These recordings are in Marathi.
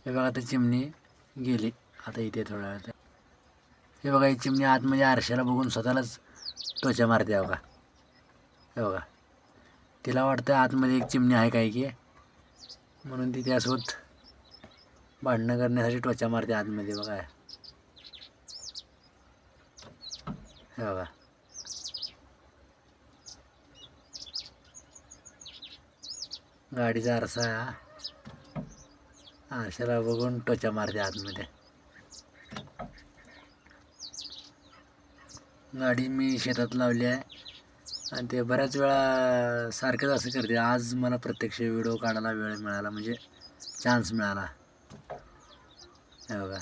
हे बघा आता चिमणी गेली. आता इथे थोड्या वेळात हे बघा, ही चिमणी आतमध्ये आरशाला बघून स्वतःलाच टोचा मारते बघा. हे बघा, तिला वाटतं आतमध्ये एक चिमणी आहे काय की, म्हणून ती त्यासोबत भांडणं करण्यासाठी टोचा मारते आतमध्ये. बघा हे बघा, गाडीचा आरशाला बघून टोचा मारते आतमध्ये. गाडी मी शेतात लावली आहे आणि ते बऱ्याच वेळा सारखंच असं करते. आज मला प्रत्यक्ष व्हिडिओ काढायला वेळ मिळाला, म्हणजे चान्स मिळाला. हे बघा,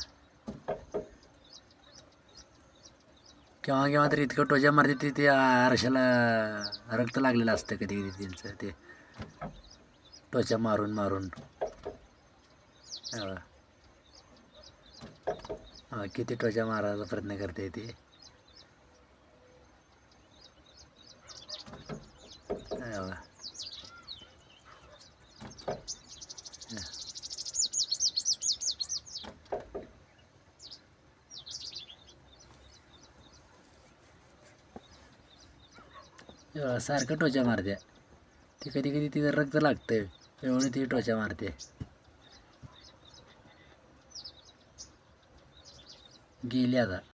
केव्हा केव्हा तर इतकं टोचा मारते ते आरशाला रक्त लागलेलं असतं कधी कधी त्यांचं ते टोचा मारून मारून. हे बघा, किती टोचा मारायचा प्रयत्न करते ती. हे बघा, सारखं टोचा मारते ती. कधी कधी तिचं रक्त लागतं एवढी ती टोचा मारते. गेली आता.